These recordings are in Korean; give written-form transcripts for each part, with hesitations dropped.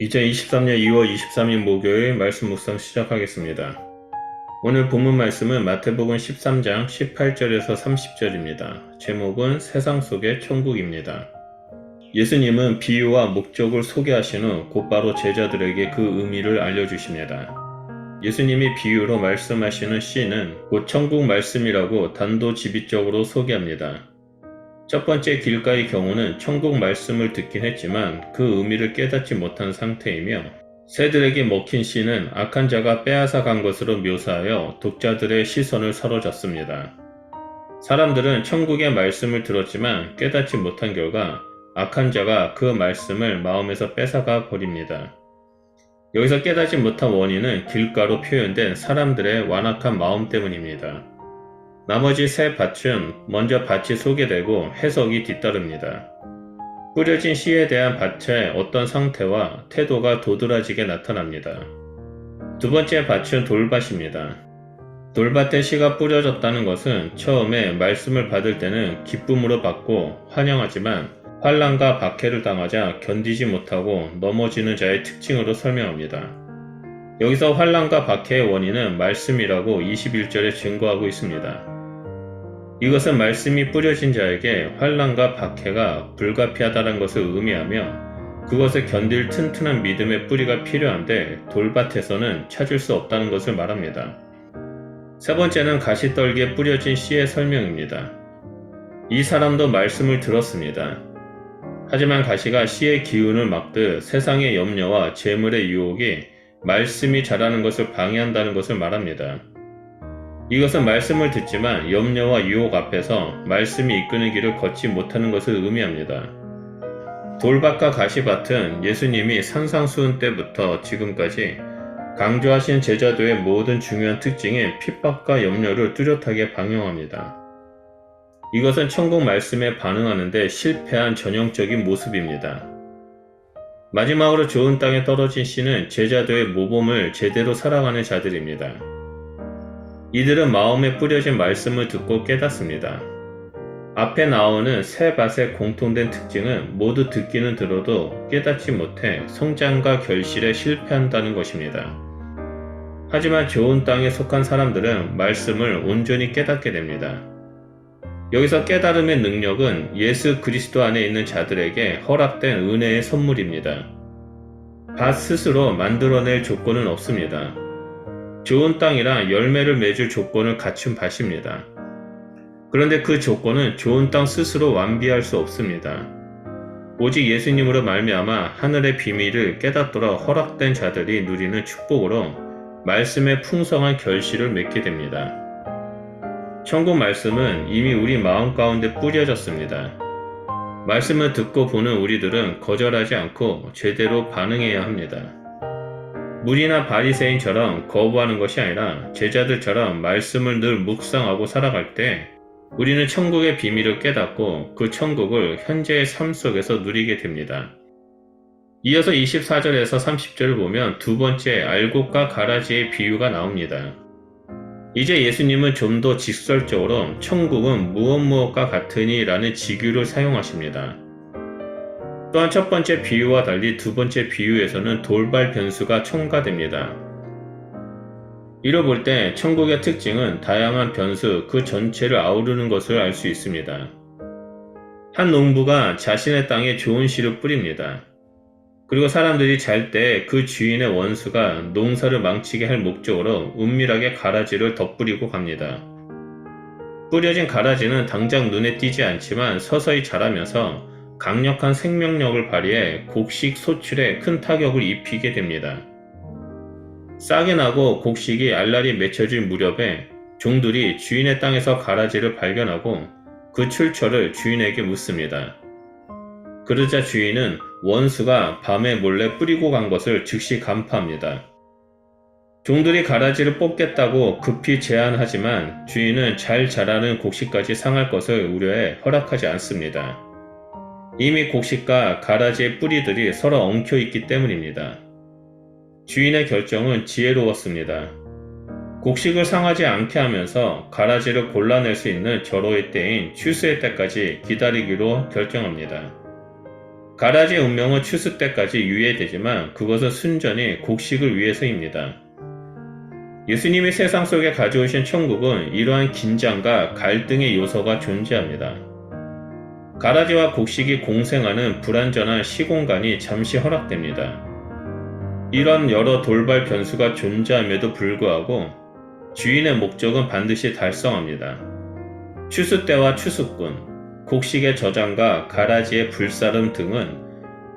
2023년 2월 23일 목요일 말씀 묵상 시작하겠습니다. 오늘 본문 말씀은 마태복음 13장 18절에서 30절입니다. 제목은 세상 속의 천국입니다. 예수님은 비유와 목적을 소개하신 후 곧바로 제자들에게 그 의미를 알려주십니다. 예수님이 비유로 말씀하시는 씨는 곧 천국 말씀이라고 단도직입적으로 소개합니다. 첫 번째 길가의 경우는 천국 말씀을 듣긴 했지만 그 의미를 깨닫지 못한 상태이며, 새들에게 먹힌 씨는 악한 자가 빼앗아 간 것으로 묘사하여 독자들의 시선을 사로잡습니다. 사람들은 천국의 말씀을 들었지만 깨닫지 못한 결과 악한 자가 그 말씀을 마음에서 뺏어가 버립니다. 여기서 깨닫지 못한 원인은 길가로 표현된 사람들의 완악한 마음 때문입니다. 나머지 세 밭은 먼저 밭이 소개되고 해석이 뒤따릅니다. 뿌려진 씨에 대한 밭의 어떤 상태와 태도가 도드라지게 나타납니다. 두 번째 밭은 돌밭입니다. 돌밭에 씨가 뿌려졌다는 것은 처음에 말씀을 받을 때는 기쁨으로 받고 환영하지만 환난과 박해를 당하자 견디지 못하고 넘어지는 자의 특징으로 설명합니다. 여기서 환난과 박해의 원인은 말씀이라고 21절에 증거하고 있습니다. 이것은 말씀이 뿌려진 자에게 환난과 박해가 불가피하다는 것을 의미하며, 그것을 견딜 튼튼한 믿음의 뿌리가 필요한데 돌밭에서는 찾을 수 없다는 것을 말합니다. 세 번째는 가시떨기에 뿌려진 씨의 설명입니다. 이 사람도 말씀을 들었습니다. 하지만 가시가 씨의 기운을 막듯 세상의 염려와 재물의 유혹이 말씀이 자라는 것을 방해한다는 것을 말합니다. 이것은 말씀을 듣지만 염려와 유혹 앞에서 말씀이 이끄는 길을 걷지 못하는 것을 의미합니다. 돌밭과 가시밭은 예수님이 산상수훈 때부터 지금까지 강조하신 제자도의 모든 중요한 특징인 핍박과 염려를 뚜렷하게 방영합니다. 이것은 천국 말씀에 반응하는데 실패한 전형적인 모습입니다. 마지막으로 좋은 땅에 떨어진 씨는 제자도의 모범을 제대로 살아가는 자들입니다. 이들은 마음에 뿌려진 말씀을 듣고 깨닫습니다. 앞에 나오는 세 밭의 공통된 특징은 모두 듣기는 들어도 깨닫지 못해 성장과 결실에 실패한다는 것입니다. 하지만 좋은 땅에 속한 사람들은 말씀을 온전히 깨닫게 됩니다. 여기서 깨달음의 능력은 예수 그리스도 안에 있는 자들에게 허락된 은혜의 선물입니다. 밭 스스로 만들어낼 조건은 없습니다. 좋은 땅이라 열매를 맺을 조건을 갖춘 밭입니다. 그런데 그 조건은 좋은 땅 스스로 완비할 수 없습니다. 오직 예수님으로 말미암아 하늘의 비밀을 깨닫도록 허락된 자들이 누리는 축복으로 말씀의 풍성한 결실을 맺게 됩니다. 천국 말씀은 이미 우리 마음 가운데 뿌려졌습니다. 말씀을 듣고 보는 우리들은 거절하지 않고 제대로 반응해야 합니다. 무리나 바리새인처럼 거부하는 것이 아니라 제자들처럼 말씀을 늘 묵상하고 살아갈 때 우리는 천국의 비밀을 깨닫고 그 천국을 현재의 삶 속에서 누리게 됩니다. 이어서 24절에서 30절을 보면 두 번째 알곡과 가라지의 비유가 나옵니다. 이제 예수님은 좀 더 직설적으로 천국은 무엇과 같으니 라는 직유를 사용하십니다. 또한 첫 번째 비유와 달리 두 번째 비유에서는 돌발 변수가 첨가됩니다. 이로 볼 때 천국의 특징은 다양한 변수 그 전체를 아우르는 것을 알 수 있습니다. 한 농부가 자신의 땅에 좋은 씨를 뿌립니다. 그리고 사람들이 잘 때 그 주인의 원수가 농사를 망치게 할 목적으로 은밀하게 가라지를 덧뿌리고 갑니다. 뿌려진 가라지는 당장 눈에 띄지 않지만 서서히 자라면서 강력한 생명력을 발휘해 곡식 소출에 큰 타격을 입히게 됩니다. 싹이 나고 곡식이 알알이 맺혀질 무렵에 종들이 주인의 땅에서 가라지를 발견하고 그 출처를 주인에게 묻습니다. 그러자 주인은 원수가 밤에 몰래 뿌리고 간 것을 즉시 간파합니다. 종들이 가라지를 뽑겠다고 급히 제안하지만 주인은 잘 자라는 곡식까지 상할 것을 우려해 허락하지 않습니다. 이미 곡식과 가라지의 뿌리들이 서로 엉켜 있기 때문입니다. 주인의 결정은 지혜로웠습니다. 곡식을 상하지 않게 하면서 가라지를 골라낼 수 있는 절호의 때인 추수의 때까지 기다리기로 결정합니다. 가라지의 운명은 추수 때까지 유예되지만 그것은 순전히 곡식을 위해서입니다. 예수님이 세상 속에 가져오신 천국은 이러한 긴장과 갈등의 요소가 존재합니다. 가라지와 곡식이 공생하는 불완전한 시공간이 잠시 허락됩니다. 이런 여러 돌발 변수가 존재함에도 불구하고 주인의 목적은 반드시 달성합니다. 추수 때와 추수꾼, 곡식의 저장과 가라지의 불사름 등은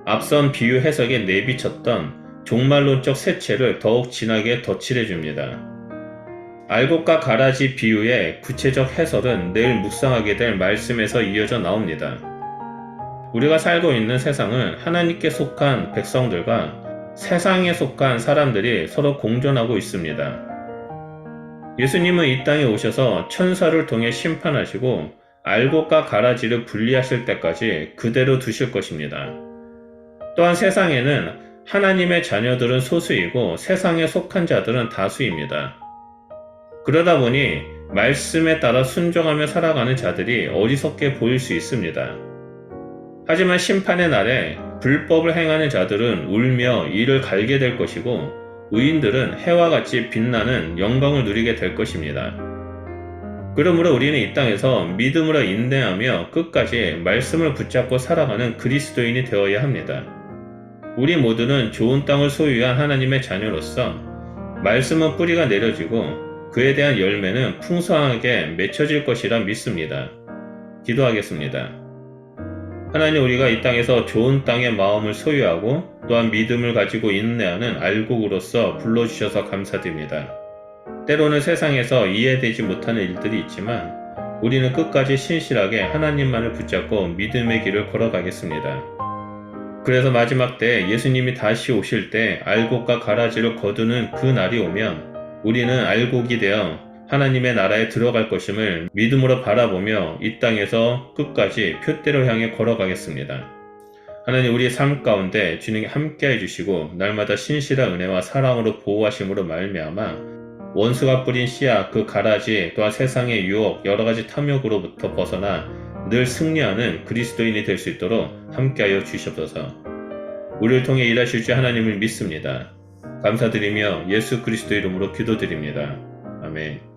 앞선 비유 해석에 내비쳤던 종말론적 세체를 더욱 진하게 덧칠해줍니다. 알곡과 가라지 비유의 구체적 해설은 내일 묵상하게 될 말씀에서 이어져 나옵니다. 우리가 살고 있는 세상은 하나님께 속한 백성들과 세상에 속한 사람들이 서로 공존하고 있습니다. 예수님은 이 땅에 오셔서 천사를 통해 심판하시고 알곡과 가라지를 분리하실 때까지 그대로 두실 것입니다. 또한 세상에는 하나님의 자녀들은 소수이고 세상에 속한 자들은 다수입니다. 그러다 보니 말씀에 따라 순종하며 살아가는 자들이 어리석게 보일 수 있습니다. 하지만 심판의 날에 불법을 행하는 자들은 울며 이를 갈게 될 것이고 의인들은 해와 같이 빛나는 영광을 누리게 될 것입니다. 그러므로 우리는 이 땅에서 믿음으로 인내하며 끝까지 말씀을 붙잡고 살아가는 그리스도인이 되어야 합니다. 우리 모두는 좋은 땅을 소유한 하나님의 자녀로서 말씀은 뿌리가 내려지고 그에 대한 열매는 풍성하게 맺혀질 것이라 믿습니다. 기도하겠습니다. 하나님, 우리가 이 땅에서 좋은 땅의 마음을 소유하고 또한 믿음을 가지고 인내하는 알곡으로서 불러주셔서 감사드립니다. 때로는 세상에서 이해되지 못하는 일들이 있지만 우리는 끝까지 신실하게 하나님만을 붙잡고 믿음의 길을 걸어가겠습니다. 그래서 마지막 때 예수님이 다시 오실 때 알곡과 가라지를 거두는 그 날이 오면 우리는 알곡이 되어 하나님의 나라에 들어갈 것임을 믿음으로 바라보며 이 땅에서 끝까지 표대를 향해 걸어가겠습니다. 하나님, 우리의 삶 가운데 주님이 함께해 주시고 날마다 신실한 은혜와 사랑으로 보호하심으로 말미암아 원수가 뿌린 씨앗, 그 가라지, 또한 세상의 유혹, 여러가지 탐욕으로부터 벗어나 늘 승리하는 그리스도인이 될 수 있도록 함께하여 주시옵소서. 우리를 통해 일하실 주 하나님을 믿습니다. 감사드리며 예수 그리스도 이름으로 기도드립니다. 아멘.